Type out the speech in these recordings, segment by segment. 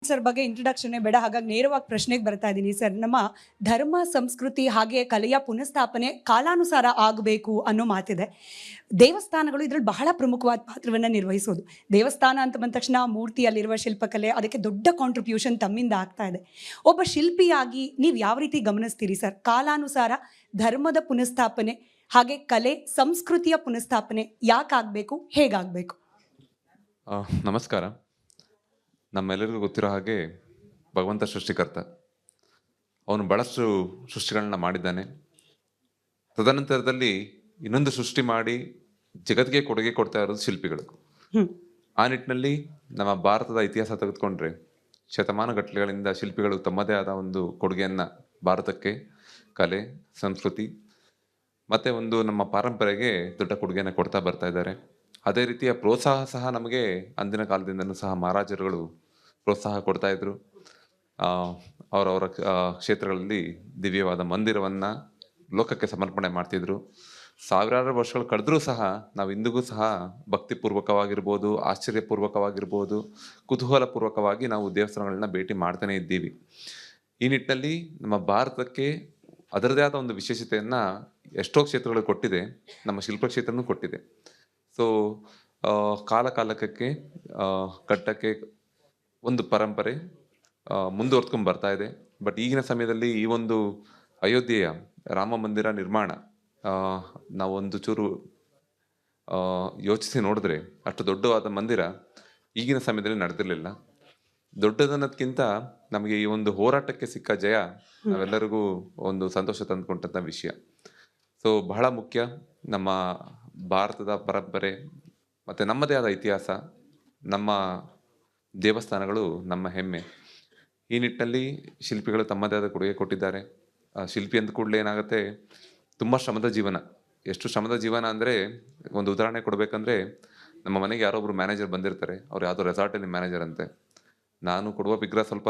Sir ಬಗ್ಗೆ introduction ಬೇಡ, ಹಾಗಾಗಿ ನೇರವಾಗಿ ಪ್ರಶ್ನೆಗೆ ಬರ್ತಾ ಇದ್ದೀನಿ ಸರ್. ನಮ್ಮ ಧರ್ಮ ಸಂಸ್ಕೃತಿ ಹಾಗೆ ಕಲೆಯ ಪುನಃಸ್ಥಾಪನೆ ಕಾಲಾನುಸಾರ ಆಗಬೇಕು ಅನ್ನೋ ಮಾತಿದೆ. ದೇವಸ್ಥಾನಗಳು ಇದರಲ್ಲಿ ಬಹಳ ಪ್ರಮುಖವಾದ ಪಾತ್ರವನ್ನು ನಿರ್ವಹಿಸೋದು. ದೇವಸ್ಥಾನ ಅಂತ ಬಂದ ತಕ್ಷಣ ಮೂರ್ತಿಯಲ್ಲಿರುವ ಶಿಲ್ಪಕಲೆ ಅದಕ್ಕೆ ದೊಡ್ಡ ಕಾಂಟ್ರಿಬ್ಯೂಷನ್ ತಮ್ಮಿಂದ ಆಗ್ತಾ ಇದೆ. ಒಬ್ಬ ಶಿಲ್ಪಿಯಾಗಿ ನೀವು ಯಾವ ರೀತಿ ಗಮನಿಸ್ತೀರಿ ಸರ್? ಕಾಲಾನುಸಾರ ಧರ್ಮದ ಪುನಃಸ್ಥಾಪನೆ ಹಾಗೆ ಕಲೆ ಸಂಸ್ಕೃತಿಯ ಪುನಃಸ್ಥಾಪನೆ ಯಾಕಾಗಬೇಕು, ಹೇಗಾಗಬೇಕು? ನಮಸ್ಕಾರ. ನಮ್ಮೆಲ್ಲರಿಗೂ ಗೊತ್ತಿರೋ ಹಾಗೆ ಭಗವಂತ ಸೃಷ್ಟಿಕರ್ತ. ಅವನು ಬಹಳಷ್ಟು ಸೃಷ್ಟಿಗಳನ್ನ ಮಾಡಿದ್ದಾನೆ. ತದನಂತರದಲ್ಲಿ ಇನ್ನೊಂದು ಸೃಷ್ಟಿ ಮಾಡಿ ಜಗತ್ತಿಗೆ ಕೊಡುಗೆ ಕೊಡ್ತಾ ಇರೋದು ಶಿಲ್ಪಿಗಳು. ಆ ನಿಟ್ಟಿನಲ್ಲಿ ನಮ್ಮ ಭಾರತದ ಇತಿಹಾಸ ತೆಗೆದುಕೊಂಡ್ರೆ ಶತಮಾನಗಟ್ಟಲೆಗಳಿಂದ ಶಿಲ್ಪಿಗಳು ತಮ್ಮದೇ ಆದ ಒಂದು ಕೊಡುಗೆಯನ್ನ ಭಾರತಕ್ಕೆ, ಕಲೆ, ಸಂಸ್ಕೃತಿ ಮತ್ತೆ ಒಂದು ನಮ್ಮ ಪರಂಪರೆಗೆ ದೊಡ್ಡ ಕೊಡುಗೆಯನ್ನು ಕೊಡ್ತಾ ಬರ್ತಾ ಇದ್ದಾರೆ. ಅದೇ ರೀತಿಯ ಪ್ರೋತ್ಸಾಹ ಸಹ ನಮಗೆ ಅಂದಿನ ಕಾಲದಿಂದನೂ ಸಹ ಮಹಾರಾಜರುಗಳು ಪ್ರೋತ್ಸಾಹ ಕೊಡ್ತಾ ಇದ್ರು. ಅವರವರ ಕ್ಷೇತ್ರಗಳಲ್ಲಿ ದಿವ್ಯವಾದ ಮಂದಿರವನ್ನ ಲೋಕಕ್ಕೆ ಸಮರ್ಪಣೆ ಮಾಡ್ತಿದ್ರು. ಸಾವಿರಾರು ವರ್ಷಗಳು ಕಳೆದ್ರೂ ಸಹ ನಾವು ಇಂದಿಗೂ ಸಹ ಭಕ್ತಿಪೂರ್ವಕವಾಗಿರ್ಬೋದು, ಆಶ್ಚರ್ಯಪೂರ್ವಕವಾಗಿರ್ಬೋದು, ಕುತೂಹಲಪೂರ್ವಕವಾಗಿ ನಾವು ದೇವಸ್ಥಾನಗಳನ್ನ ಭೇಟಿ ಮಾಡ್ತಾನೆ ಇದ್ದೀವಿ. ಈ ನಿಟ್ಟಿನಲ್ಲಿ ನಮ್ಮ ಭಾರತಕ್ಕೆ ಅದರದೇ ಆದ ಒಂದು ವಿಶೇಷತೆಯನ್ನ ಎಷ್ಟೋ ಕ್ಷೇತ್ರಗಳು ಕೊಟ್ಟಿದೆ, ನಮ್ಮ ಶಿಲ್ಪ ಕ್ಷೇತ್ರನೂ ಕೊಟ್ಟಿದೆ. ಸೊ ಕಾಲ ಕಾಲಕ್ಕೆ ಕಟ್ಟಕ್ಕೆ ಒಂದು ಪರಂಪರೆ ಮುಂದುವರ್ತ್ಕೊಂಡು ಬರ್ತಾ ಇದೆ. ಬಟ್ ಈಗಿನ ಸಮಯದಲ್ಲಿ ಈ ಒಂದು ಅಯೋಧ್ಯೆಯ ರಾಮ ಮಂದಿರ ನಿರ್ಮಾಣ ನಾವು ಒಂದು ಚೂರು ಯೋಚಿಸಿ ನೋಡಿದ್ರೆ ಅಷ್ಟು ದೊಡ್ಡವಾದ ಮಂದಿರ ಈಗಿನ ಸಮಯದಲ್ಲಿ ನಡೆದಿರಲಿಲ್ಲ. ದೊಡ್ಡದನ್ನೋದಕ್ಕಿಂತ ನಮಗೆ ಈ ಒಂದು ಹೋರಾಟಕ್ಕೆ ಸಿಕ್ಕ ಜಯ ನಾವೆಲ್ಲರಿಗೂ ಒಂದು ಸಂತೋಷ ತಂದುಕೊಂಡಂಥ ವಿಷಯ. ಸೊ ಬಹಳ ಮುಖ್ಯ. ನಮ್ಮ ಭಾರತದ ಪರಂಪರೆ ಮತ್ತು ನಮ್ಮದೇ ಆದ ಇತಿಹಾಸ, ನಮ್ಮ ದೇವಸ್ಥಾನಗಳು ನಮ್ಮ ಹೆಮ್ಮೆ. ಈ ನಿಟ್ಟಿನಲ್ಲಿ ಶಿಲ್ಪಿಗಳು ತಮ್ಮದೇ ಆದ ಕೊಡುಗೆ ಕೊಟ್ಟಿದ್ದಾರೆ. ಶಿಲ್ಪಿ ಅಂದ ಕೂಡಲೇ ಏನಾಗುತ್ತೆ, ತುಂಬ ಶ್ರಮದ ಜೀವನ. ಎಷ್ಟು ಶ್ರಮದ ಜೀವನ ಅಂದರೆ, ಒಂದು ಉದಾಹರಣೆ ಕೊಡಬೇಕಂದ್ರೆ, ನಮ್ಮ ಮನೆಗೆ ಯಾರೊಬ್ರು ಮ್ಯಾನೇಜರ್ ಬಂದಿರ್ತಾರೆ. ಅವ್ರು ಯಾವುದೋ ರೆಸಾರ್ಟಲ್ಲಿ ಮ್ಯಾನೇಜರ್ ಅಂತೆ. ನಾನು ಕೊಡುವ ವಿಗ್ರಹ ಸ್ವಲ್ಪ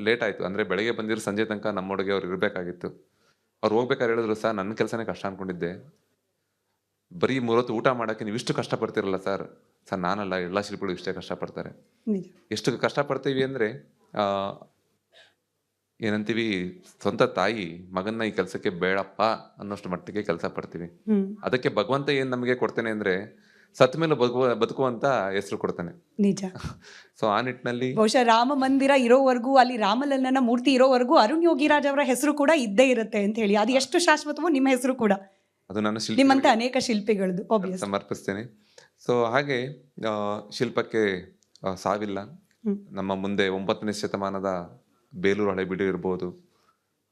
ಲೇಟ್ ಆಯಿತು, ಅಂದರೆ ಬೆಳಗ್ಗೆ ಬಂದಿರೋ ಸಂಜೆ ತನಕ ನಮ್ಮೊಳಗೆ ಅವ್ರು ಇರಬೇಕಾಗಿತ್ತು. ಅವ್ರು ಹೋಗ್ಬೇಕಾದ್ರೆ ಹೇಳಿದ್ರು, ಸರ್ ನನ್ನ ಕೆಲಸನೇ ಕಷ್ಟ ಅಂದ್ಕೊಂಡಿದ್ದೆ, ಬರೀ 3 ಹೊತ್ತು ಊಟ ಮಾಡೋಕ್ಕೆ ನೀವು ಇಷ್ಟು ಕಷ್ಟಪಡ್ತೀರಲ್ಲ ಸರ್. ಸರ್ ನಾನಲ್ಲ, ಎಲ್ಲ ಶಿಲ್ಪಿಗಳು ಇಷ್ಟೇ ಕಷ್ಟಪಡ್ತಾರೆ. ಎಷ್ಟು ಕಷ್ಟಪಡ್ತೀವಿ ಅಂದರೆ ಏನಂತೀವಿ, ಸ್ವಂತ ತಾಯಿ ಮಗನ್ನ ಈ ಕೆಲಸಕ್ಕೆ ಬೇಡಪ್ಪ ಅನ್ನೋಷ್ಟು ಮಟ್ಟಿಗೆ ಕೆಲಸ ಪಡ್ತೀವಿ. ಅದಕ್ಕೆ ಭಗವಂತ ಏನ್ ನಮಗೆ ಕೊಡ್ತೇನೆ ಅಂದ್ರೆ, ಸತ್ ಮೇಲೆ ಬದುಕುವಂತ ಹೆಸರು ಕೊಡ್ತಾನೆ. ನಿಜ. ಸೊ ಆ ನಿಟ್ಟಿನಲ್ಲಿ ಬಹುಶಃ ರಾಮ ಮಂದಿರ ಇರೋವರೆಗೂ, ಅಲ್ಲಿ ರಾಮಲಲ್ಲನ ಮೂರ್ತಿ ಇರೋವರೆಗೂ ಅರುಣ್ ಯೋಗಿರಾಜ್ ಅವರ ಹೆಸರು ಕೂಡ ಇದ್ದೇ ಇರುತ್ತೆ ಅಂತ ಹೇಳಿ, ಅದು ಎಷ್ಟು ಶಾಶ್ವತವೋ ನಿಮ್ಮ ಹೆಸರು ಕೂಡ. ಅದು ನನ್ನ ನಿಮ್ಮಂತ ಅನೇಕ ಶಿಲ್ಪಿಗಳದ್ದು ಸಮರ್ಪಿಸ್ತೇನೆ. ಸೊ ಹಾಗೆ ಶಿಲ್ಪಕ್ಕೆ ಸಾವಿಲ್ಲ. ನಮ್ಮ ಮುಂದೆ 9ನೇ ಶತಮಾನದ ಬೇಲೂರು ಹಳೆಬೀಡು ಇರ್ಬೋದು,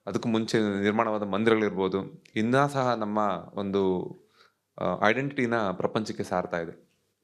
ಅದಕ್ಕೂ ಮುಂಚೆ ನಿರ್ಮಾಣವಾದ ಮಂದಿರಗಳಿರ್ಬೋದು, ಇನ್ನೂ ಸಹ ನಮ್ಮ ಒಂದು ಐಡೆಂಟಿಟಿನ ಪ್ರಪಂಚಕ್ಕೆ ಸಾರ್ತಾ ಇದೆ.